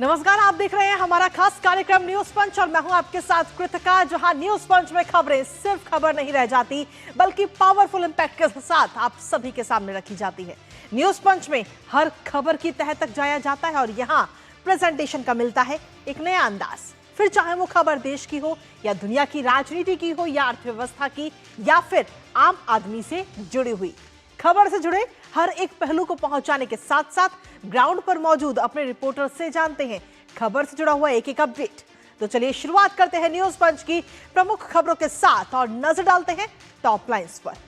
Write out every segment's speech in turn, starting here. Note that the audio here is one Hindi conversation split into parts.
नमस्कार, आप देख रहे हैं हमारा खास कार्यक्रम न्यूज पंच और मैं हूं आपके साथ कृतिका। जहां न्यूज पंच में खबरें सिर्फ खबर नहीं रह जाती बल्कि पावरफुल इंपैक्ट के साथ आप सभी के सामने रखी जाती है। न्यूज पंच में हर खबर की तह तक जाया जाता है और यहां प्रेजेंटेशन का मिलता है एक नया अंदाज। फिर चाहे वो खबर देश की हो या दुनिया की राजनीति की हो या अर्थव्यवस्था की या फिर आम आदमी से जुड़ी हुई, खबर से जुड़े हर एक पहलू को पहुंचाने के साथ साथ ग्राउंड पर मौजूद अपने रिपोर्टर से जानते हैं खबर से जुड़ा हुआ एक एक अपडेट। तो चलिए शुरुआत करते हैं न्यूज पंच की प्रमुख खबरों के साथ और नजर डालते हैं टॉप लाइंस पर।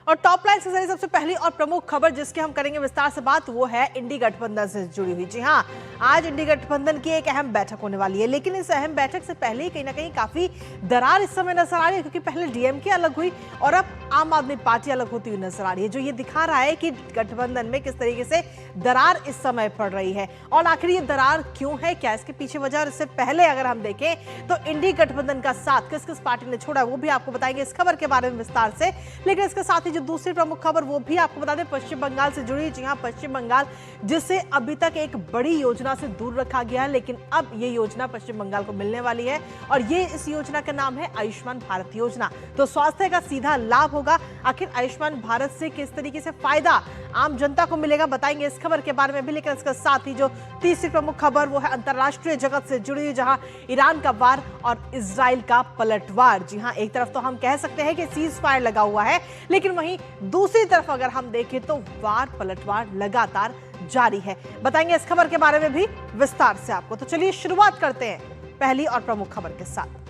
और टॉप लाइन से जरिए सबसे पहली और प्रमुख खबर जिसके हम करेंगे विस्तार से बात, वो है इंडी गठबंधन से जुड़ी हुई। जी हां, आज इंडी गठबंधन की एक अहम बैठक होने वाली है, लेकिन इस अहम बैठक से पहले ही कहीं ना कहीं काफी दरार इस समय नजर आ रही है, क्योंकि पहले डीएमके अलग हुई और अब आम आदमी पार्टी अलग होती हुई नजर आ रही है, जो ये दिखा रहा है कि गठबंधन में किस तरीके से दरार इस समय पड़ रही है। और आखिर ये दरार क्यों है, क्या इसके पीछे वजह, और इससे पहले अगर हम देखें तो इंडी गठबंधन का साथ किस किस पार्टी ने छोड़ा वो भी आपको बताएंगे इस खबर के बारे में विस्तार से। लेकिन इसके साथ ही जो दूसरी प्रमुख खबर वो भी आपको बता दें पश्चिम बंगाल से जुड़ी। जी हां, पश्चिम बंगाल जिसे अभी तक एक बड़ी योजना से दूर रखा गया है, लेकिन अब ये योजना पश्चिम बंगाल को मिलने वाली है और ये इस योजना का नाम है आयुष्मान भारत योजना। तो स्वास्थ्य का सीधा लाभ होगा। आखिर आयुष्मान भारत से किस तरीके से फायदा आम जनता को मिलेगा, बताएंगे इस खबर के बारे में भी। लेकिन इसके साथ ही जो तीसरी प्रमुख खबर वो है अंतरराष्ट्रीय जगत से जुड़ी, जहां ईरान का वार और इजराइल का पलटवार। जी हां, एक तरफ तो हम कह सकते हैं कि सीज फायर लगा हुआ है, लेकिन वहीं दूसरी तरफ अगर हम देखें तो वार पलटवार लगातार जारी है। बताएंगे इस खबर के बारे में भी विस्तार से आपको। तो चलिए शुरुआत करते हैं पहली और प्रमुख खबर के साथ।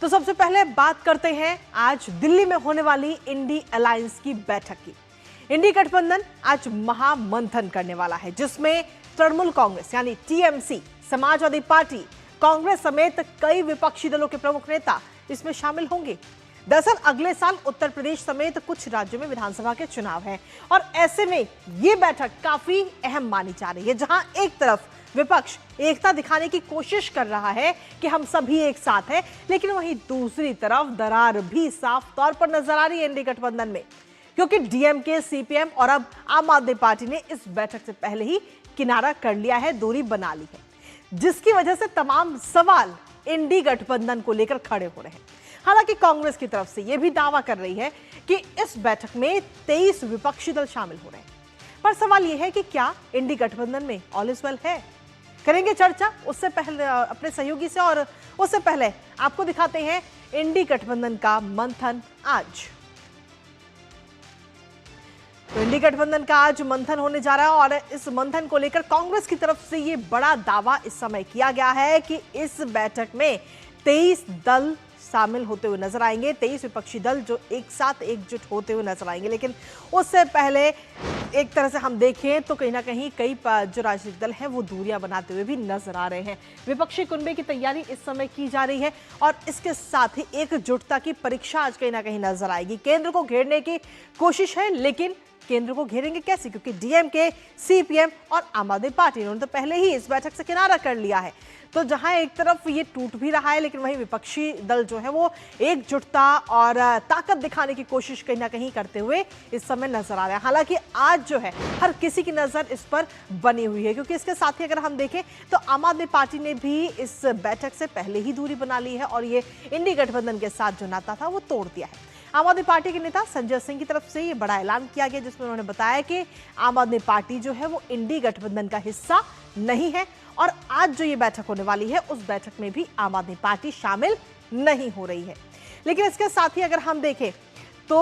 तो सबसे पहले बात करते हैं आज दिल्ली में होने वाली इंडी अलायंस की बैठक की। इंडी गठबंधन आज महामंथन करने वाला है, जिसमें तृणमूल कांग्रेस यानी टीएमसी, समाजवादी पार्टी, कांग्रेस समेत कई विपक्षी दलों के प्रमुख नेता इसमें शामिल होंगे। दरअसल अगले साल उत्तर प्रदेश समेत कुछ राज्यों में विधानसभा के चुनाव हैं और ऐसे में ये बैठक काफी अहम मानी जा रही है, जहां एक तरफ विपक्ष एकता दिखाने की कोशिश कर रहा है कि हम सभी एक साथ हैं, लेकिन वहीं दूसरी तरफ दरार भी साफ तौर पर नजर आ रही है इंडी गठबंधन में, क्योंकि डीएमके, सीपीएम और अब आम आदमी पार्टी ने इस बैठक से पहले ही किनारा कर लिया है, दूरी बना ली है, जिसकी वजह से तमाम सवाल इंडी गठबंधन को लेकर खड़े हो रहे हैं। हालांकि कांग्रेस की तरफ से यह भी दावा कर रही है कि इस बैठक में 23 विपक्षी दल शामिल हो रहे हैं, पर सवाल यह है कि क्या इंडी गठबंधन में ऑल इज वेल है। करेंगे चर्चा उससे पहले अपने सहयोगी से, और उससे पहले आपको दिखाते हैं इंडी गठबंधन का मंथन आज। तो इंडी गठबंधन का आज मंथन होने जा रहा है और इस मंथन को लेकर कांग्रेस की तरफ से ये बड़ा दावा इस समय किया गया है कि इस बैठक में 23 दल शामिल होते हुए नजर आएंगे, 23 विपक्षी दल जो एक साथ एकजुट होते हुए नजर आएंगे। लेकिन उससे पहले एक तरह से हम देखें तो कहीं ना कहीं कई जो राजनीतिक दल हैं वो दूरियां बनाते हुए भी नजर आ रहे हैं। विपक्षी कुनबे की तैयारी इस समय की जा रही है और इसके साथ ही एकजुटता की परीक्षा आज कहीं ना कहीं नजर आएगी। केंद्र को घेरने की कोशिश है, लेकिन केंद्र को घेरेंगे कैसे, क्योंकि डीएमके, सीपीएम और आम आदमी पार्टी इन्होंने तो पहले ही इस बैठक से किनारा कर लिया है। तो जहां एक तरफ ये टूट भी रहा है, लेकिन वहीं विपक्षी दल जो है वो एकजुटता और ताकत दिखाने की कोशिश कहीं ना कहीं करते हुए इस समय नजर आ रहा है। हालांकि आज जो है हर किसी की नजर इस पर बनी हुई है, क्योंकि इसके साथ ही अगर हम देखें तो आम आदमी पार्टी ने भी इस बैठक से पहले ही दूरी बना ली है और ये इंडी गठबंधन के साथ जो नाता था वो तोड़ दिया है। आम आदमी पार्टी के नेता संजय सिंह की तरफ से ये बड़ा ऐलान किया गया, जिसमें उन्होंने बताया कि आम आदमी पार्टी जो है वो इंडी गठबंधन का हिस्सा नहीं है और आज जो ये बैठक होने वाली है उस बैठक में भी आम आदमी पार्टी शामिल नहीं हो रही है। लेकिन इसके साथ ही अगर हम देखें तो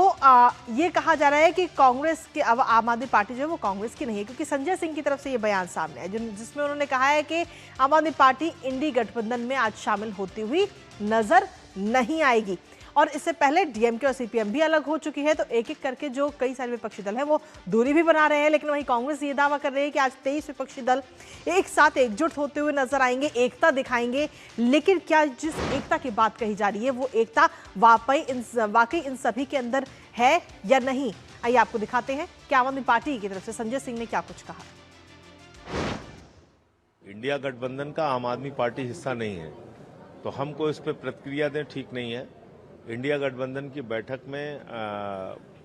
ये कहा जा रहा है कि कांग्रेस के अब आम आदमी पार्टी जो है वो कांग्रेस की नहीं है, क्योंकि संजय सिंह की तरफ से ये बयान सामने है जिसमें उन्होंने कहा है कि आम आदमी पार्टी इंडी गठबंधन में आज शामिल होती हुई नजर नहीं आएगी। और इससे पहले डीएमके और सीपीएम भी अलग हो चुकी है, तो एक एक करके जो कई सारे विपक्षी दल हैं वो दूरी भी बना रहे हैं। लेकिन वहीं कांग्रेस ये दावा कर रही है कि आज 23 विपक्षी दल एक साथ एकजुट होते हुए नजर आएंगे, एकता दिखाएंगे। लेकिन क्या जिस एकता की बात कही जा रही है वो एकता वाकई इन सभी के अंदर है या नहीं, आइए आपको दिखाते हैं कि आम आदमी पार्टी की तरफ से संजय सिंह ने क्या कुछ कहा। इंडिया गठबंधन का आम आदमी पार्टी हिस्सा नहीं है, तो हमको इस पर प्रतिक्रिया दें ठीक नहीं है। इंडिया गठबंधन की बैठक में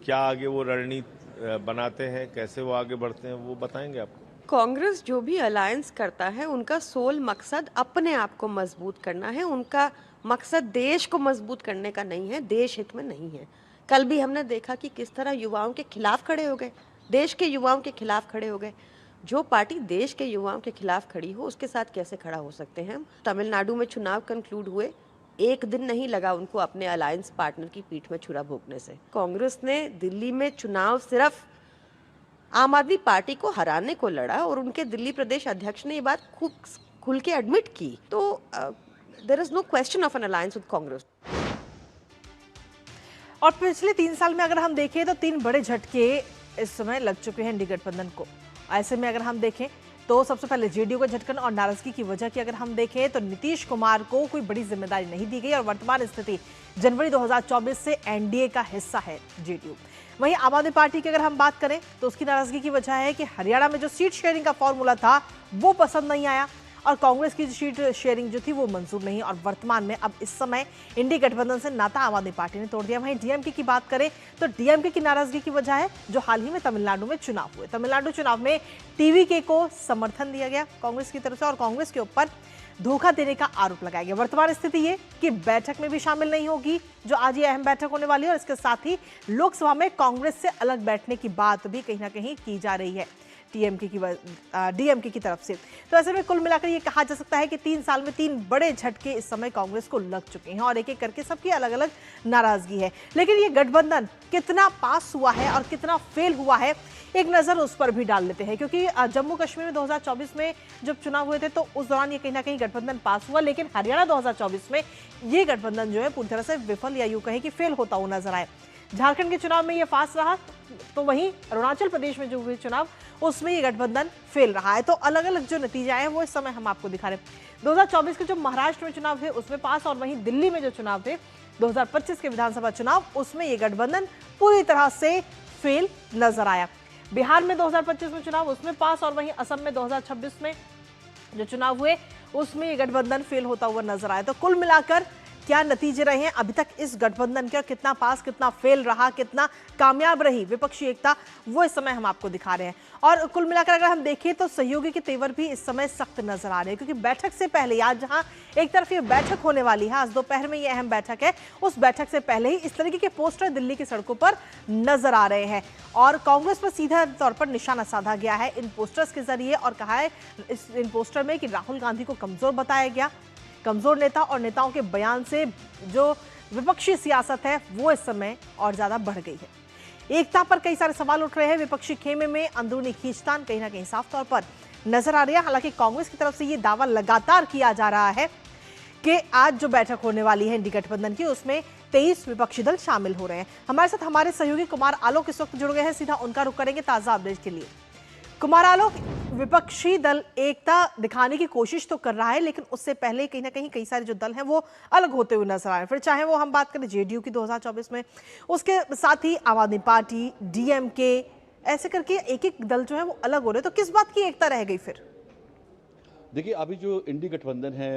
क्या आगे वो रणनीति बनाते हैं, कैसे वो आगे बढ़ते हैं, वो बताएंगे आपको। कांग्रेस जो भी अलायंस करता है उनका सोल मकसद अपने आप को मजबूत करना है। उनका मकसद देश को मजबूत करने का नहीं है, देश हित में नहीं है। कल भी हमने देखा कि किस तरह युवाओं के खिलाफ खड़े हो गए, देश के युवाओं के खिलाफ खड़े हो गए। जो पार्टी देश के युवाओं के खिलाफ खड़ी हो उसके साथ कैसे खड़ा हो सकते हैं। तमिलनाडु में चुनाव कंक्लूड हुए, एक दिन नहीं लगा उनको अपने अलायंस पार्टनर की पीठ में छुरा भोंकने से। कांग्रेस ने दिल्ली में चुनाव सिर्फ आम आदमी पार्टी को हराने को लड़ा और उनके दिल्ली प्रदेश अध्यक्ष ने ये बात खूब खुल के एडमिट की। तो there is no question of an alliance with Congress. और पिछले 3 साल में अगर हम देखें तो 3 बड़े झटके इस समय लग चुके हैं इंडी गठबंधन को। ऐसे में अगर हम देखें तो सबसे पहले जेडीयू का झटकन और नाराजगी की वजह की अगर हम देखें तो नीतीश कुमार को कोई बड़ी जिम्मेदारी नहीं दी गई और वर्तमान स्थिति जनवरी 2024 से एनडीए का हिस्सा है जेडीयू। वहीं आम आदमी पार्टी की अगर हम बात करें तो उसकी नाराजगी की वजह है कि हरियाणा में जो सीट शेयरिंग का फॉर्मूला था वो पसंद नहीं आया और कांग्रेस की सीट शेयरिंग जो थी वो मंजूर नहीं। और वर्तमान में अब इस समय इंडी गठबंधन से नाता आम आदमी पार्टी ने तोड़ दिया। वहीं डीएमके की बात करें तो डीएमके की नाराजगी की वजह है जो हाल ही में तमिलनाडु में चुनाव हुए। तमिलनाडु चुनाव में टीवीके को समर्थन दिया गया कांग्रेस की तरफ से और कांग्रेस के ऊपर धोखा देने का आरोप लगाया गया। वर्तमान स्थिति ये कि बैठक में भी शामिल नहीं होगी जो आज ये अहम बैठक होने वाली है और इसके साथ ही लोकसभा में कांग्रेस से अलग बैठने की बात भी कहीं ना कहीं की जा रही है डीएमके की तरफ से। तो ऐसे में कुल मिलाकर ये कहा जा सकता है कि 3 साल में 3 बड़े झटके इस समय कांग्रेस को लग चुके हैं और एक एक करके सबकी अलग अलग नाराजगी है। लेकिन ये गठबंधन कितना पास हुआ है और कितना फेल हुआ है एक नजर उस पर भी डाल लेते हैं, क्योंकि जम्मू कश्मीर में 2024 में जब चुनाव हुए थे तो उस दौरान ये कहीं ना कहीं गठबंधन पास हुआ, लेकिन हरियाणा 2024 में ये गठबंधन जो है पूरी तरह से विफल या यूं कहें कि फेल होता हुआ नजर आए। झारखंड के चुनाव में ये पास रहा तो वहीं अरुणाचल प्रदेश में जो हुए चुनाव उसमें ये गठबंधन फेल रहा है। तो अलग अलग जो नतीजे आए हैं वो इस समय हम आपको दिखा रहे हैं। 2024 के जो महाराष्ट्र में चुनाव थे उसमें पास और वहीं दिल्ली में जो चुनाव थे 2025 के विधानसभा चुनाव उसमें ये गठबंधन पूरी तरह से फेल नजर आया। बिहार में 2025 में चुनाव उसमें पास और वहीं असम में 2026 में जो चुनाव हुए उसमें ये गठबंधन फेल होता हुआ नजर आया। तो कुल मिलाकर क्या नतीजे रहे हैं अभी तक इस गठबंधन के, कितना पास कितना फेल रहा, कितना कामयाब रही विपक्षी एकता, वो इस समय हम आपको दिखा रहे हैं। और कुल मिलाकर अगर हम देखें तो सहयोगी के तेवर भी इस समय सख्त नजर आ रहे हैं, क्योंकि बैठक से पहले आज जहां एक तरफ ये बैठक होने वाली है, आज दोपहर में ये अहम बैठक है, उस बैठक से पहले ही इस तरीके के पोस्टर दिल्ली की सड़कों पर नजर आ रहे हैं और कांग्रेस पर सीधा तौर पर निशाना साधा गया है इन पोस्टर्स के जरिए और कहा है इन पोस्टर में कि राहुल गांधी को कमजोर बताया गया। कमजोर नेता और नेताओं के बयान से जो विपक्षी सियासत है वो इस समय और ज्यादा बढ़ गई है। एकता पर कई सारे सवाल उठ रहे हैं। विपक्षी खेमे में अंदरूनी खींचतान कहीं ना कहीं साफ तौर पर नजर आ रही है। हालांकि कांग्रेस की तरफ से ये दावा लगातार किया जा रहा है कि आज जो बैठक होने वाली है इंडी गठबंधन की उसमें 23 विपक्षी दल शामिल हो रहे हैं। हमारे साथ हमारे सहयोगी कुमार आलोक इस वक्त जुड़ गए हैं, सीधा उनका रुख करेंगे ताजा अपडेट के लिए। कुमार आलोक, विपक्षी दल एकता दिखाने की कोशिश तो कर रहा है लेकिन उससे पहले कहीं ना कहीं कई सारे जो दल हैं वो अलग होते हुए नजर आ रहे हैं। फिर चाहे वो हम बात करें जेडीयू की 2024 में, उसके साथ ही आम आदमी पार्टी, डीएमके, ऐसे करके एक एक दल जो है वो अलग हो रहे हैं। तो किस बात की एकता रह गई फिर? देखिए, अभी जो इंडी गठबंधन है,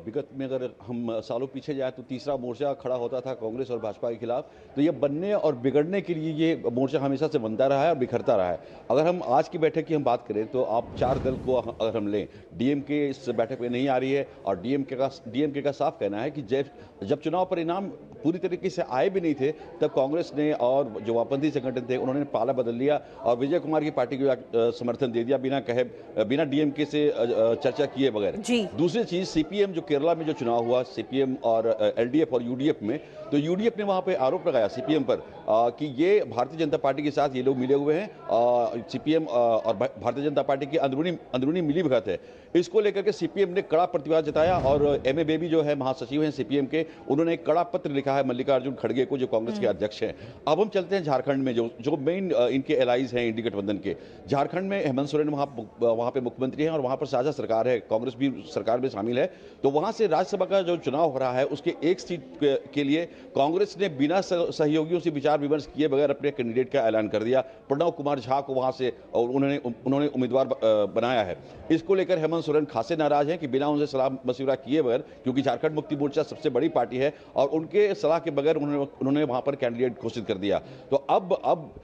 विगत में अगर हम सालों पीछे जाए तो तीसरा मोर्चा खड़ा होता था कांग्रेस और भाजपा के खिलाफ। तो ये बनने और बिगड़ने के लिए ये मोर्चा हमेशा से बनता रहा है और बिखरता रहा है। अगर हम आज की बैठक की हम बात करें तो आप 4 दल को अगर हम लें, डीएमके इस बैठक में नहीं आ रही है और डीएमके का साफ कहना है कि जब चुनाव परिणाम पूरी तरीके से आए भी नहीं थे तब कांग्रेस ने और जो वामपंथी संगठन थे उन्होंने पाला बदल लिया और विजय कुमार की पार्टी को समर्थन दे दिया बिना डीएमके से चर्चा किए बगैर। दूसरी चीज, सीपीएम जो केरला में जो चुनाव हुआ, सीपीएम और एलडीएफ और यूडीएफ में, तो यूडीएफ ने वहां पे आरोप लगाया सीपीएम पर कि ये भारतीय जनता पार्टी के साथ ये लोग मिले हुए हैं। सीपीएम और भारतीय जनता पार्टी की अंदरूनी मिलीभगत है। इसको लेकर के सीपीएम ने कड़ा प्रतिवाद जताया और एम ए बेबी जो है महासचिव हैं सीपीएम के, उन्होंने एक कड़ा पत्र लिखा है मल्लिकार्जुन खड़गे को जो कांग्रेस के अध्यक्ष हैं। अब हम चलते हैं झारखंड में, जो मेन इनके एलाइज हैं इंडी गठबंधन के। झारखंड में हेमंत सोरेन वहां पे मुख्यमंत्री हैं और वहां पर साझा सरकार है, कांग्रेस भी सरकार में शामिल है। तो वहां से राज्यसभा का जो चुनाव हो रहा है उसके एक सीट के लिए कांग्रेस ने बिना सहयोगियों से विचार विमर्श किए बगैर अपने कैंडिडेट का ऐलान कर दिया। प्रणव कुमार झा को वहां से उन्होंने उम्मीदवार बनाया है। इसको लेकर हेमंत सोरेन खासे नाराज हैं कि बिना उनसे सलाह मशविरा किए बगैर, क्योंकि झारखंड मुक्ति मोर्चा सबसे बड़ी पार्टी है और उनके सलाह के बगैर उन्होंने वहां पर कैंडिडेट घोषित कर दिया। तो अब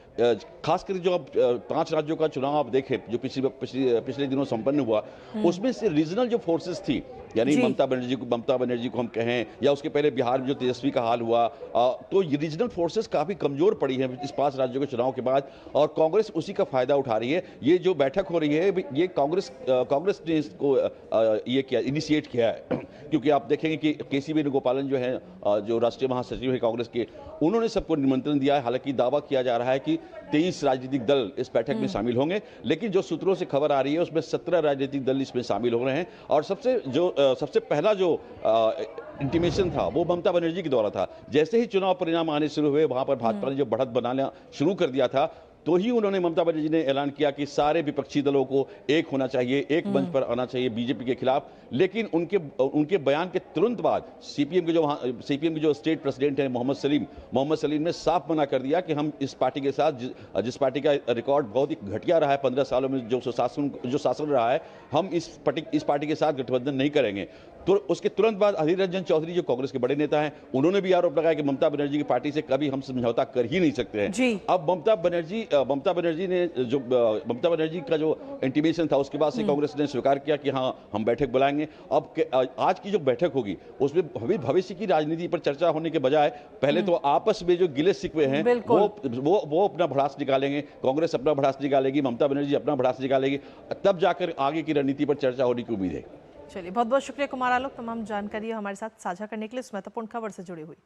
खासकर जो अब 5 राज्यों का चुनाव आप देखें जो पिछले दिनों संपन्न हुआ, उसमें से रीजनल जो फोर्सेस थी, यानी ममता बनर्जी को हम कहें, या उसके पहले बिहार में जो तेजस्वी का हाल हुआ, तो ये रीजनल फोर्सेस काफी कमजोर पड़ी हैं इस 5 राज्यों के चुनाव के बाद, और कांग्रेस उसी का फायदा उठा रही है। ये जो बैठक हो रही है ये कांग्रेस ने इसको ये किया, इनिशिएट किया है। क्योंकि आप देखेंगे कि केसी वेणुगोपालन जो है, जो राष्ट्रीय महासचिव है कांग्रेस के, उन्होंने सबको निमंत्रण दिया है। हालांकि दावा किया जा रहा है कि 23 राजनीतिक दल इस बैठक में शामिल होंगे, लेकिन जो सूत्रों से खबर आ रही है उसमें 17 राजनीतिक दल इसमें शामिल हो रहे हैं। और सबसे पहला जो इंटीमेशन था वो ममता बनर्जी के द्वारा था। जैसे ही चुनाव परिणाम आने शुरू हुए, वहां पर भाजपा ने जो बढ़त बनाना शुरू कर दिया था, तो ही उन्होंने ममता बनर्जी ने ऐलान किया कि सारे विपक्षी दलों को एक होना चाहिए, एक मंच पर आना चाहिए बीजेपी के खिलाफ। लेकिन उनके बयान के तुरंत बाद सीपीएम के जो स्टेट प्रेसिडेंट हैं मोहम्मद सलीम ने साफ मना कर दिया कि हम इस पार्टी के साथ, जिस पार्टी का रिकॉर्ड बहुत ही घटिया रहा है 15 सालों में, जो शासन रहा है, हम इस पार्टी के साथ गठबंधन नहीं करेंगे। तो उसके तुरंत बाद अधीर रंजन चौधरी जो कांग्रेस के बड़े नेता हैं, उन्होंने भी आरोप लगाया कि ममता बनर्जी की पार्टी से कभी हम समझौता कर ही नहीं सकते हैं। अब ममता बनर्जी का जो इंटीमेशन था, उसके बाद से कांग्रेस ने स्वीकार किया कि हाँ हम बैठक बुलाएंगे। अब आज की जो बैठक होगी उसमें भविष्य की राजनीति पर चर्चा होने के बजाय पहले तो आपस में जो गिले शिकवे हैं वो अपना भड़ास निकालेंगे। कांग्रेस अपना भड़ास निकालेगी, ममता बनर्जी अपना भड़ास निकालेगी, तब जाकर आगे की रणनीति पर चर्चा होने की उम्मीद है। चलिए, बहुत बहुत शुक्रिया कुमार आलोक, तमाम जानकारी हमारे साथ साझा करने के लिए, इस महत्वपूर्ण खबर से जुड़ी हुई।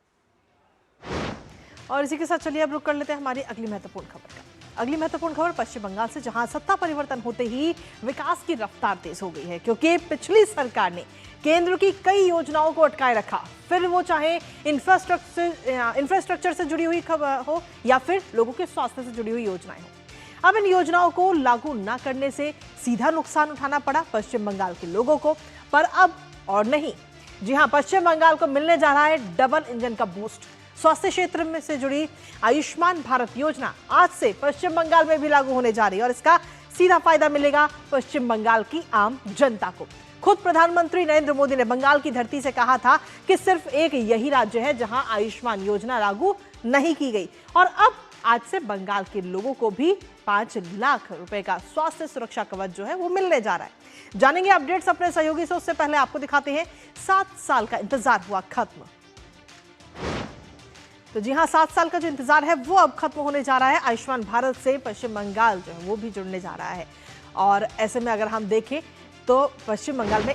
और इसी के साथ चलिए अब रुक कर लेते हैं हमारी अगली महत्वपूर्ण खबर का। अगली महत्वपूर्ण खबर पश्चिम बंगाल से, जहां सत्ता परिवर्तन होते ही विकास की रफ्तार तेज हो गई है, क्योंकि पिछली सरकार ने केंद्र की कई योजनाओं को अटकाए रखा, फिर वो चाहे इंफ्रास्ट्रक्चर से जुड़ी हुई खबर हो या फिर लोगों के स्वास्थ्य से जुड़ी हुई योजनाएं हो। अब इन योजनाओं को लागू न करने से सीधा नुकसान उठाना पड़ा पश्चिम बंगाल के लोगों को, पर अब और नहीं। जी हां, पश्चिम बंगाल को मिलने जा रहा है डबल इंजन का बूस्ट। स्वास्थ्य क्षेत्र में से जुड़ी आयुष्मान भारत योजना आज से पश्चिम बंगाल में भी लागू होने जा रही है और इसका सीधा फायदा मिलेगा पश्चिम बंगाल की आम जनता को। खुद प्रधानमंत्री नरेंद्र मोदी ने बंगाल की धरती से कहा था कि सिर्फ एक यही राज्य है जहां आयुष्मान योजना लागू नहीं की गई, और अब आज से बंगाल के लोगों को भी 5 लाख रुपए का स्वास्थ्य सुरक्षा कवच जो है वो मिलने जा रहा है। जानेंगे अपडेट्स अपने सहयोगी से, उससे पहले आपको दिखाते हैं 7 साल का इंतजार हुआ खत्म। तो जी हां, 7 साल का जो इंतजार है वो अब खत्म होने जा रहा है। आयुष्मान भारत से पश्चिम बंगाल जो है वो भी जुड़ने जा रहा है, और ऐसे में अगर हम देखें तो पश्चिम बंगाल में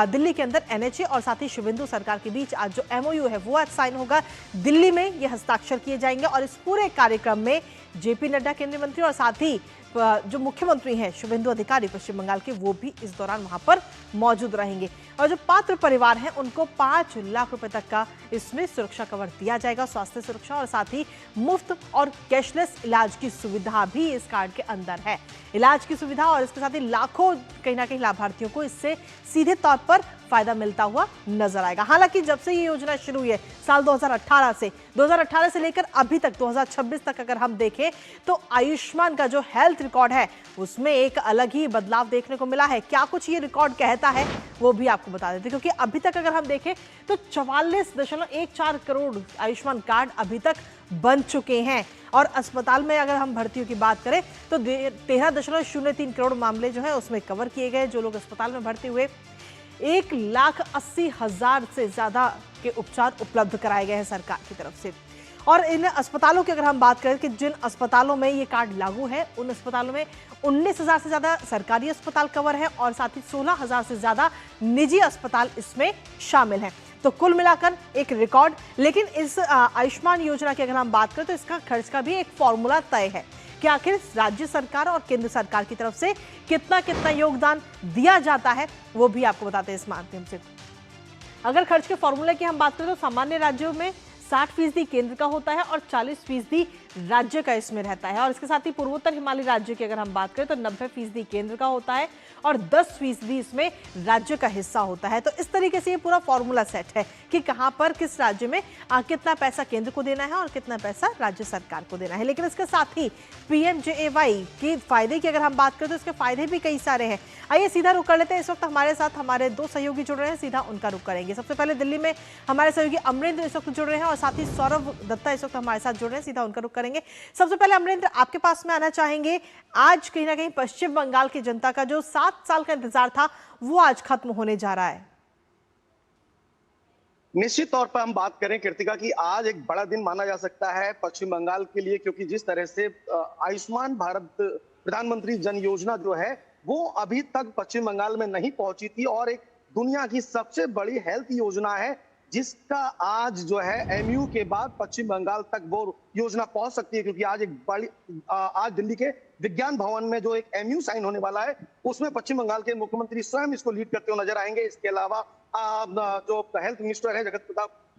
दिल्ली के अंदर NHA और साथ ही शुभेंदु सरकार के बीच आज जो MOU है वो आज साइन होगा। दिल्ली में ये हस्ताक्षर किए जाएंगे और इस पूरे कार्यक्रम में JP नड्डा केंद्रीय मंत्री और साथ ही जो मुख्यमंत्री हैं शुभेंदु अधिकारी पश्चिम बंगाल के, वो भी इस दौरान वहां पर मौजूद रहेंगे। और जो पात्र परिवार हैं उनको 5 लाख रुपए तक का इसमें सुरक्षा कवर दिया जाएगा, स्वास्थ्य सुरक्षा, और साथ ही मुफ्त और कैशलेस इलाज की सुविधा भी इस कार्ड के अंदर है। इलाज की सुविधा और इसके साथ ही लाखों कहीं ना कहीं लाभार्थियों को इससे सीधे तौर पर फायदा मिलता हुआ नजर आएगा। हालांकि जब से ये योजना शुरू हुई है साल 2018 से लेकर अभी तक 2026 तक अगर हम देखें तो आयुष्मान का जो हेल्थ रिकॉर्ड है उसमें एक अलग ही बदलाव देखने को मिला है। क्या कुछ ये रिकॉर्ड कहता है वो भी आपको बता देते, क्योंकि अभी तक अगर हम देखें तो 44.14 करोड़ आयुष्मान कार्ड अभी तक बन चुके हैं, और अस्पताल में अगर हम भर्तियों की बात करें तो 13.03 करोड़ मामले जो है उसमें कवर किए गए। जो लोग अस्पताल में भर्ती हुए, 1,80,000 से ज्यादा के उपचार उपलब्ध कराए गए हैं सरकार की तरफ से। और इन अस्पतालों की अगर हम बात करें कि जिन अस्पतालों में ये कार्ड लागू है, उन अस्पतालों में 19,000 से ज्यादा सरकारी अस्पताल कवर है और साथ ही 16,000 से ज्यादा निजी अस्पताल इसमें शामिल हैं। तो कुल मिलाकर एक रिकॉर्ड। लेकिन इस आयुष्मान योजना की अगर हम बात करें तो इसका खर्च का भी एक फॉर्मूला तय है कि आखिर राज्य सरकार और केंद्र सरकार की तरफ से कितना कितना योगदान दिया जाता है, वो भी आपको बताते हैं इस माध्यम से। अगर खर्च के फॉर्मूले की हम बात करें तो सामान्य राज्यों में 60% केंद्र का होता है और 40% राज्य का इसमें रहता है, और इसके साथ ही पूर्वोत्तर हिमालयी राज्य की अगर हम बात करें तो 90% केंद्र का होता है और 10% इसमें राज्य का हिस्सा होता है। तो इस तरीके से ये पूरा फॉर्मूला सेट है कि कहां पर किस राज्य में कितना पैसा केंद्र को देना है और कितना पैसा राज्य सरकार को देना है। लेकिन इसके साथ ही PMJAY के फायदे की अगर हम बात करें तो इसके फायदे भी कई सारे हैं। आइए सीधा रुख कर लेते हैं। इस वक्त हमारे साथ हमारे दो सहयोगी जुड़ रहे हैं, सीधा उनका रुख करेंगे। सबसे पहले दिल्ली में हमारे सहयोगी अमरेंद्र इस वक्त जुड़ रहे हैं और साथ ही सौरभ दत्ता इस वक्त हमारे साथ जुड़ रहे हैं, सीधा उनका रुख करेंगे। सबसे पहले अमरेंद्र, आपके पास में आना चाहेंगे। आज कहीं ना कहीं पश्चिम बंगाल की जनता का जो 7 साल का इंतजार था वो आज खत्म होने जा रहा है। निश्चित तौर पर हम बात करें कृतिका की, आज एक बड़ा दिन माना जा सकता है पश्चिम बंगाल के लिए, क्योंकि जिस तरह से आयुष्मान भारत प्रधानमंत्री जन योजना जो है वो अभी तक पश्चिम बंगाल में नहीं पहुंची थी और एक दुनिया की सबसे बड़ी हेल्थ योजना है जिसका आज जो है MU के बाद पश्चिम बंगाल तक वो योजना पहुंच सकती है, क्योंकि आज दिल्ली के विज्ञान भवन में जो एक MU साइन होने वाला है उसमें पश्चिम बंगाल के मुख्यमंत्री स्वयं इसको लीड करते हुए नजर आएंगे। इसके अलावा जो हेल्थ मिनिस्टर है जगत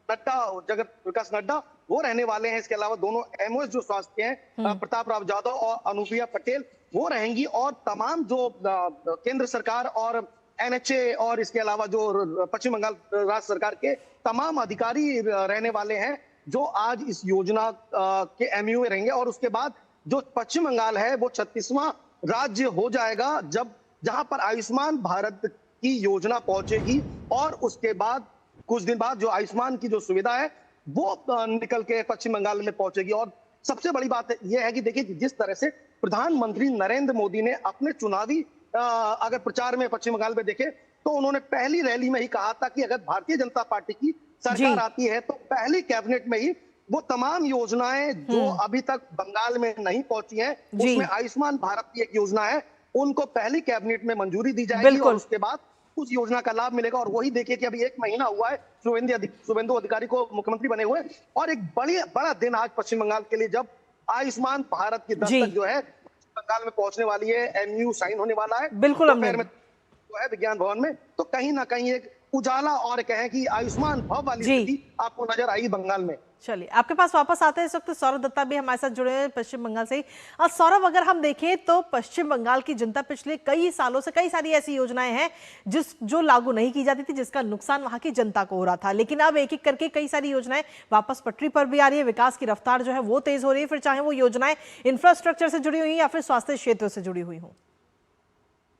प्रकाश नड्डा वो रहने वाले हैं। इसके अलावा दोनों MOS जो स्वास्थ्य हैं प्रताप राव जाधव और अनुप्रिया पटेल वो रहेंगी और तमाम जो केंद्र सरकार और NHA और इसके अलावा जो पश्चिम बंगाल राज्य सरकार के तमाम अधिकारी रहने वाले हैं जो आज इस योजना के MU में रहेंगे। और उसके बाद जो पश्चिम बंगाल है वो 36वां राज्य हो जाएगा जहां पर आयुष्मान भारत की योजना पहुंचेगी और उसके बाद कुछ दिन बाद जो आयुष्मान की जो सुविधा है वो निकल के पश्चिम बंगाल में पहुंचेगी। और सबसे बड़ी बात यह है कि देखिए जिस तरह से प्रधानमंत्री नरेंद्र मोदी ने अपने चुनावी अगर प्रचार में पश्चिम बंगाल में देखे तो उन्होंने पहली रैली में ही कहा था कि अगर भारतीय जनता पार्टी की सरकार आती है तो पहली कैबिनेट में ही वो तमाम योजनाएं जो अभी तक बंगाल में नहीं पहुंची हैं, उसमें आयुष्मान भारत की एक योजना है, उनको पहली कैबिनेट में मंजूरी दी जाएगी और उसके बाद उस योजना का लाभ मिलेगा। और वही देखिए कि अभी 1 महीना हुआ है शुभेंदु अधिकारी को मुख्यमंत्री बने हुए और एक बड़ा दिन आज पश्चिम बंगाल के लिए जब आयुष्मान भारत की दस्तक जो है बंगाल में पहुंचने वाली है, MU साइन होने वाला है बिल्कुल है विज्ञान भवन में। तो कहीं ना कहीं एक उजाला और कहें कि आयुष्मान भव वाली स्थिति आपको नजर आई बंगाल में। चलिए आपके पास वापस आते हैं। इस वक्त सौरभ दत्ता भी हमारे साथ जुड़े हैं पश्चिम बंगाल से ही। और सौरभ, अगर हम देखें तो पश्चिम बंगाल की जनता पिछले कई सालों से कई सारी ऐसी योजनाएं हैं जो लागू नहीं की जाती थी, जिसका नुकसान वहां की जनता को हो रहा था, लेकिन अब एक एक करके कई सारी योजनाएं वापस पटरी पर भी आ रही है। विकास की रफ्तार जो है वो तेज हो रही है, फिर चाहे वो योजनाएं इंफ्रास्ट्रक्चर से जुड़ी हुई या फिर स्वास्थ्य क्षेत्र से जुड़ी हुई हो।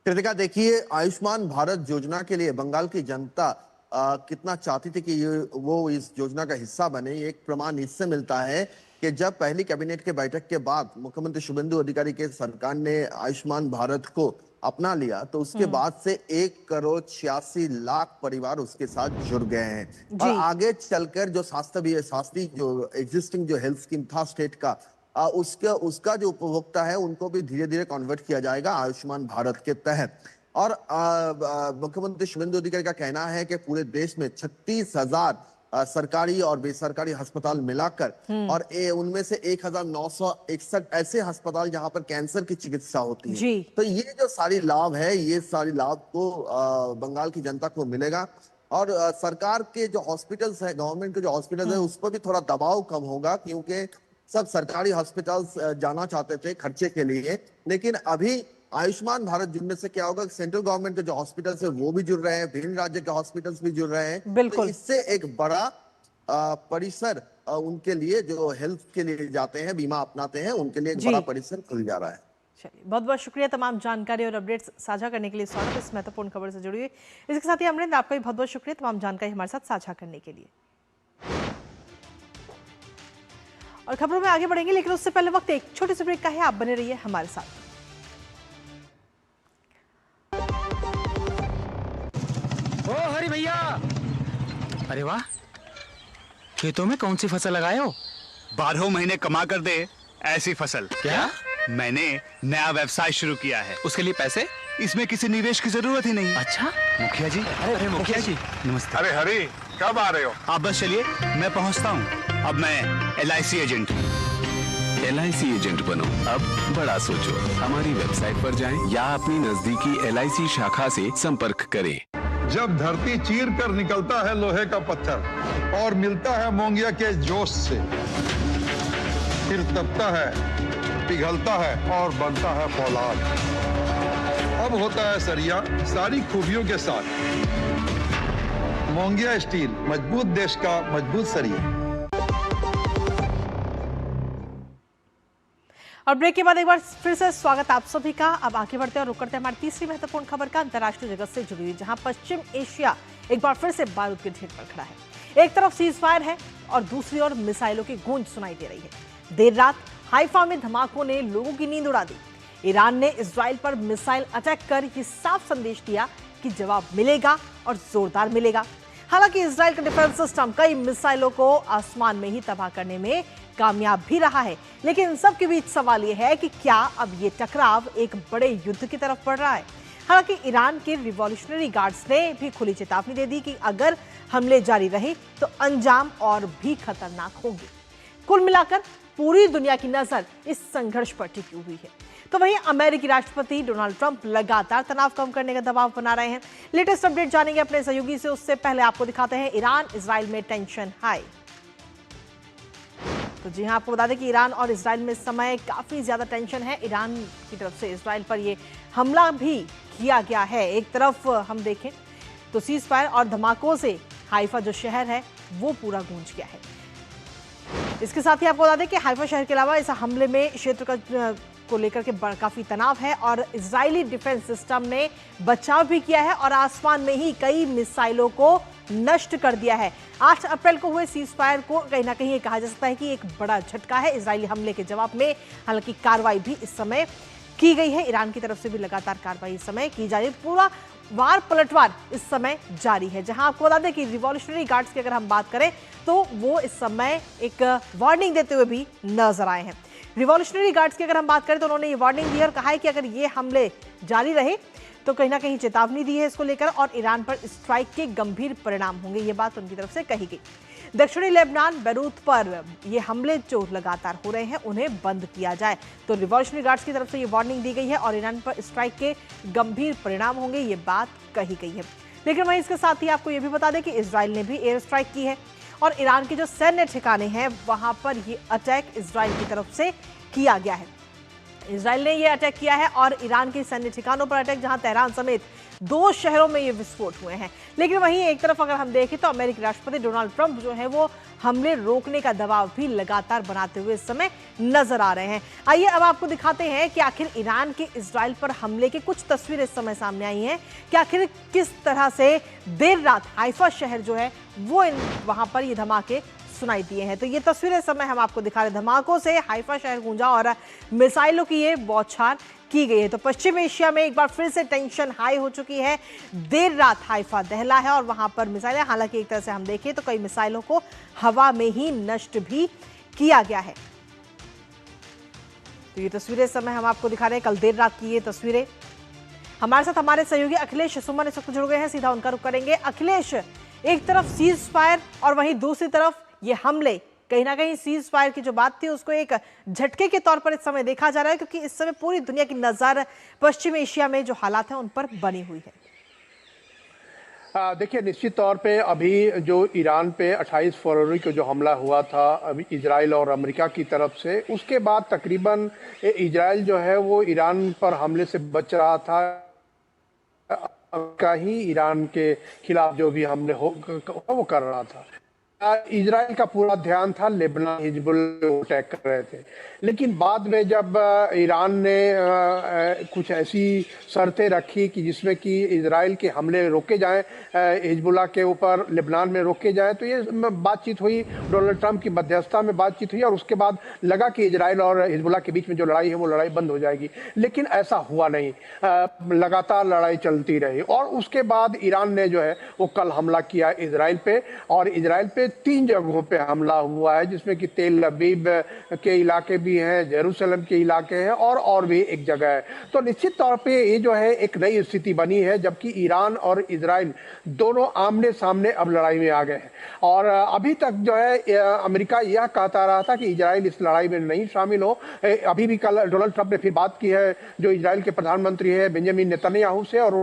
कृतिका, देखिए आयुष्मान भारत योजना के लिए बंगाल की जनता कितना चाहती थी कि वो इस योजना का हिस्सा बने। एक प्रमाण इससे मिलता है कि जब पहली कैबिनेट के बैठक के बाद मुख्यमंत्री शुभेंदु अधिकारी के सरकार ने आयुष्मान भारत को अपना लिया तो उसके बाद से 1,86,00,000 परिवार उसके साथ जुड़ गए हैं। और आगे चलकर जो शास्त्रीय जो एग्जिस्टिंग जो हेल्थ स्कीम था स्टेट का उसका जो उपभोक्ता है उनको भी धीरे धीरे कन्वर्ट किया जाएगा आयुष्मान भारत के तहत। और मुख्यमंत्री शुभेंदु अधिकारी का कहना है कि पूरे देश में 36,000 सरकारी और बेसरकारी अस्पताल मिलाकर और उनमें से 1,961 ऐसे अस्पताल जहां पर कैंसर की चिकित्सा होती है। तो ये जो सारी लाभ है, ये सारी लाभ को बंगाल की जनता को मिलेगा। और सरकार के जो हॉस्पिटल्स है, गवर्नमेंट के जो हॉस्पिटल्स है उस पर भी थोड़ा दबाव कम होगा, क्योंकि सब सरकारी हॉस्पिटल्स जाना चाहते थे खर्चे के लिए, लेकिन अभी आयुष्मान भारत जुड़ने से क्या होगा, सेंट्रल गवर्नमेंट के जो हॉस्पिटल्स है वो भी जुड़ रहे हैं, विभिन्न राज्य के हॉस्पिटल्स भी जुड़ रहे हैं। बिल्कुल। तो इससे एक बड़ा परिसर उनके लिए जो हेल्थ के लिए जाते हैं, बीमा अपनाते हैं, उनके लिए एक बड़ा परिसर खुल जा रहा है। चलिए, बहुत बहुत शुक्रिया तमाम जानकारी और अपडेट्स साझा करने के लिए सौरभ, इस महत्वपूर्ण खबर से जुड़ी हुई। इसके साथ ही अमरिंदर, आपका भी बहुत बहुत शुक्रिया तमाम जानकारी हमारे साथ साझा करने के लिए। और खबरों में आगे बढ़ेंगे, लेकिन उससे पहले वक्त एक छोटे से ब्रेक का है। आप बने रहिए हमारे साथ। ओ हरी भैया, अरे वाह, खेतों में कौन सी फसल लगाए हो? 12 महीने कमा कर दे ऐसी फसल। क्या? मैंने नया व्यवसाय शुरू किया है। उसके लिए पैसे? इसमें किसी निवेश की जरूरत ही नहीं। अच्छा मुखिया जी। अरे मुखिया जी नमस्ते। अरे हरी, कब आ रहे हो? आप बस चलिए, मैं पहुंचता हूं। अब मैं LIC एजेंट हूं। LIC एजेंट बनो, अब बड़ा सोचो। हमारी वेबसाइट पर जाएं या अपनी नजदीकी LIC शाखा से संपर्क करें। जब धरती चीर कर निकलता है लोहे का पत्थर और मिलता है मोंगिया के जोश से, फिर तपता है, पिघलता है और बनता है फौलाद। अब होता है सरिया सारी खूबियों के साथ। मोंगिया स्टील, मजबूत देश का मजबूत सरिया। और ब्रेक के बाद एक बार फिर से स्वागत आप सभी का। अब आगे बढ़ते हैं और रुक करते हैं हमारी तीसरी महत्वपूर्ण खबर का, अंतर्राष्ट्रीय जगत से जुड़ी हुई, जहां पश्चिम एशिया एक बार फिर से बारूद के ढेर पर खड़ा है। एक तरफ सीज फायर है और दूसरी ओर मिसाइलों की गूंज सुनाई दे रही है। देर रात हाइफा में धमाकों ने लोगों की नींद उड़ा दी। ईरान ने इजराइल पर मिसाइल अटैक कर ये साफ संदेश दिया कि जवाब मिलेगा और जोरदार मिलेगा। हालांकि इजराइल का डिफेंस सिस्टम कई मिसाइलों को आसमान में ही तबाह करने में कामयाब भी रहा है, लेकिन इन सब के बीच सवाल यह है कि क्या अब ये टकराव एक बड़े युद्ध की तरफ बढ़ रहा है। हालांकि ईरान के रिवॉल्यूशनरी गार्ड्स ने भी खुली चेतावनी दे दी कि अगर हमले जारी रहे तो अंजाम और भी खतरनाक होंगे। कुल मिलाकर पूरी दुनिया की नजर इस संघर्ष पर टिकी हुई है। तो वहीं अमेरिकी राष्ट्रपति डोनाल्ड ट्रंप लगातार तनाव कम करने का दबाव बना रहे हैं। लेटेस्ट अपडेट जानेंगे अपने सहयोगी से, उससे पहले आपको दिखाते हैं ईरान इजराइल में टेंशन हाई। तो जी हां, आपको बता दें कि ईरान और इजराइल में इस समय काफी ज्यादा टेंशन है। ईरान की तरफ से इजराइल पर यह हमला भी किया गया है। एक तरफ हम देखें तो सीज फायर और धमाकों से हाइफा जो शहर है वो पूरा गूंज गया है। इसके साथ ही आपको बता दें कि हाइफा शहर के अलावा इस हमले में क्षेत्र को लेकर के काफी तनाव है और इजरायली डिफेंस सिस्टम ने बचाव भी किया है और आसमान में ही कई मिसाइलों को नष्ट कर दिया है। 8 अप्रैल को हुए सीज फायर को कहीं ना कहीं कहा जा सकता है कि एक बड़ा झटका है इजरायली हमले के जवाब में। हालांकि कार्रवाई भी इस समय की गई है, ईरान की तरफ से भी लगातार कार्रवाई इस समय की जा रही है। पूरा वार पलटवार इस समय जारी है, जहां आपको बता दें कि रिवॉल्यूशनरी गार्ड्स की अगर हम बात करें तो वो इस समय एक वार्निंग देते हुए भी नजर आए हैं। रिवॉल्यूशनरी गार्ड्स की अगर हम बात करें तो उन्होंने ये वार्निंग दी और कहा है कि अगर ये हमले जारी रहे तो कहीं ना कहीं चेतावनी दी है इसको लेकर और ईरान पर स्ट्राइक के गंभीर परिणाम होंगे, ये बात उनकी तरफ से कही गई। दक्षिणी लेबनान बैरूत पर ये हमले जो लगातार हो रहे हैं उन्हें बंद किया जाए, तो रिवॉल्यूशनरी गार्ड्स की तरफ से ये वार्निंग दी गई है और ईरान पर स्ट्राइक के गंभीर परिणाम होंगे, ये बात कही गई है। लेकिन वहीं इसके साथ ही आपको ये भी बता दें कि इजराइल ने भी एयर स्ट्राइक की है और ईरान के जो सैन्य ठिकाने हैं वहां पर ये अटैक इजराइल की तरफ से किया गया है। इजराइल ने यह अटैक किया है और ईरान के सैन्य ठिकानों पर अटैक, जहां तेहरान समेत 2 शहरों में ये विस्फोट हुए हैं। लेकिन वहीं एक तरफ अगर हम देखें तो अमेरिकी राष्ट्रपति डोनाल्ड ट्रंप जो है वो हमले रोकने का दबाव भी लगातार बनाते हुए इस समय नजर आ रहे हैं। आइए अब आपको दिखाते हैं कि आखिर ईरान के इजराइल पर हमले की कुछ तस्वीरें इस समय सामने आई हैं कि आखिर किस तरह से देर रात हाइफा शहर जो है वो वहां पर ये धमाके सुनाई दिए हैं। तो ये तस्वीरें इस समय हम आपको दिखा रहे हैं। धमाकों से हाइफा शहर गूंजा और मिसाइलों की ये बौछार की गई है। तो पश्चिम एशिया में एक बार फिर से टेंशन हाई हो चुकी है। देर रात हाइफा दहला है और वहां पर मिसाइलें, हालांकि एक तरह से हम देखें तो कई मिसाइलों को हवा में ही नष्ट भी किया गया है। तो ये तस्वीरें इस समय हम आपको दिखा रहे हैं, कल देर रात की ये तस्वीरें। हमारे साथ हमारे सहयोगी अखिलेश सुमन इस वक्त जुड़ गए हैं, सीधा उनका रुख करेंगे। अखिलेश, एक तरफ सीज फायर और वहीं दूसरी तरफ ये हमले, कहीं ना कहीं सीज फायर की जो बात थी उसको एक झटके के तौर पर इस समय देखा जा रहा है, क्योंकि इस समय पूरी दुनिया की नजर पश्चिम एशिया में जो हालात हैं उन पर बनी हुई है। देखिए, निश्चित तौर पे अभी जो ईरान पे 28 फरवरी को जो हमला हुआ था अभी इजराइल और अमेरिका की तरफ से, उसके बाद तकरीबन इजराइल जो है वो ईरान पर हमले से बच रहा था। का ही ईरान के खिलाफ जो भी हमले वो कर रहा था। इजराइल का पूरा ध्यान था लेबनान हिजबुल्लाह अटैक कर रहे थे, लेकिन बाद में जब ईरान ने कुछ ऐसी शर्तें रखी कि जिसमें कि इजराइल के हमले रोके जाएं, हिजबुल्लाह के ऊपर लेबनान में रोके जाएं, तो ये बातचीत हुई, डोनाल्ड ट्रंप की मध्यस्थता में बातचीत हुई और उसके बाद लगा कि इजराइल और हिजबुल्लाह के बीच में जो लड़ाई है वो लड़ाई बंद हो जाएगी। लेकिन ऐसा हुआ नहीं, लगातार लड़ाई चलती रही और उसके बाद ईरान ने जो है वो कल हमला किया इजराइल पे, और इजराइल पे 3 जगहों पे हमला हुआ है, जिसमें कि तेल अवीव के इलाके भी हैं, जेरूसलम के इलाके हैं और भी एक जगह है। तो निश्चित तौर पे ये जो है एक नई स्थिति बनी है, जबकि ईरान और इजराइल दोनों आमने सामने अब लड़ाई में आ गए हैं। और अभी तक जो है अमेरिका यह कहता रहा था कि इजराइल इस लड़ाई में नहीं शामिल हो। अभी भी कल डोनाल्ड ट्रंप ने फिर बात की है जो इजराइल के प्रधानमंत्री है बेंजामिन नेतन्याहू से, और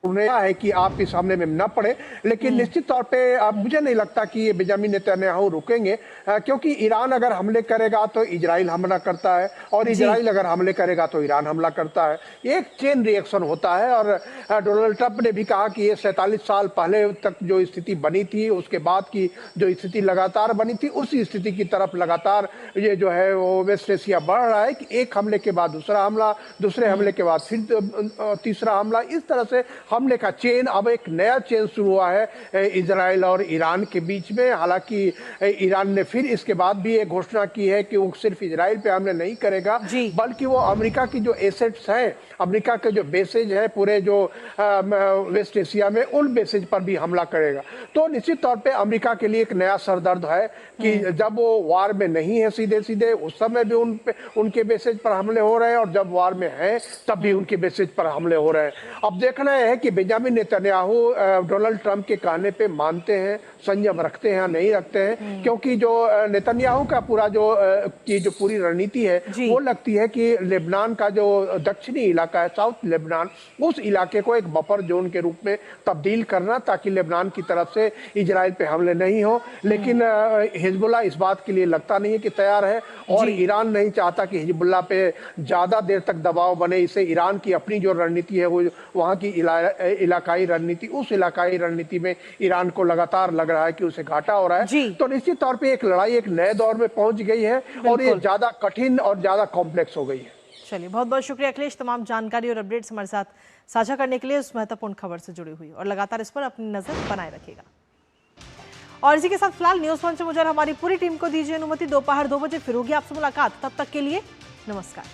उन्हें है कि आप इस हमले में न पड़े, लेकिन निश्चित तौर पे मुझे नहीं लगता कि ये बेंजामिन नेतन्याहू रुकेंगे, क्योंकि ईरान अगर हमले करेगा तो इजराइल हमला करता है, और इजराइल अगर हमले करेगा तो ईरान हमला करता है। एक चेन रिएक्शन होता है। और डोनाल्ड ट्रंप ने भी कहा कि ये 47 साल पहले तक जो स्थिति बनी थी, उसके बाद की जो स्थिति लगातार बनी थी, उसी स्थिति की तरफ लगातार ये जो है वो वेस्ट एशिया बढ़ रहा है कि एक हमले के बाद दूसरा हमला, दूसरे हमले के बाद फिर तीसरा हमला, इस तरह से हमले का चेन, अब एक नया चेन शुरू हुआ है इजराइल और ईरान के बीच में। हालांकि ईरान ने फिर इसके बाद भी एक घोषणा की है कि वो सिर्फ इजराइल पे हमले नहीं करेगा, बल्कि वो अमेरिका की जो एसेट्स हैं, अमेरिका के जो बेसेज है पूरे जो वेस्ट एशिया में, उन बेसेज पर भी हमला करेगा। तो निश्चित तौर पे अमेरिका के लिए एक नया सरदर्द है कि जब वो वार में नहीं है सीधे सीधे, उस समय भी उनके बेसेज पर हमले हो रहे हैं, और जब वार में है तब भी उनके बेसेज पर हमले हो रहे हैं। अब देखना है कि बेंजामिन नेतन्याहू डोनाल्ड ट्रंप के कहने पे मानते हैं, संयम रखते हैं या नहीं रखते हैं, क्योंकि जो नेतन्याहू का पूरा जो पूरी रणनीति है वो लगती है कि लेबनान का जो दक्षिणी इलाका है, साउथ लेबनान, उस इलाके को एक बफर जोन के रूप में तब्दील करना, ताकि लेबनान की तरफ से इजराइल पे हमले नहीं हो। लेकिन हिजबुल्लाह इस बात के लिए लगता नहीं है कि तैयार है, और ईरान नहीं चाहता कि हिजबुल्लाह पे ज्यादा देर तक दबाव बने। इससे ईरान की अपनी जो रणनीति है, वो वहाँ की इलाकाई रणनीति, उस इलाकाई रणनीति में ईरान को लगातार लग रहा है कि उसे घाटा हो रहा है। तो निश्चित तौर पे एक लड़ाई एक नए दौर में पहुंच गई है, और ये ज्यादा कठिन और ज्यादा कॉम्प्लेक्स हो गई है। चलिए, बहुत बहुत शुक्रिया अखिलेश, तमाम जानकारी और अपडेट्स हमारे साथ साझा करने के लिए, उस महत्वपूर्ण खबर से जुड़ी हुई, और लगातार इस पर अपनी नजर बनाए रखिएगा। और इसी के साथ फिलहाल न्यूज़ वन से मुझे हमारी पूरी टीम को दीजिए अनुमति। दोपहर 2 बजे फिर होगी आपसे मुलाकात। तब तक के लिए नमस्कार।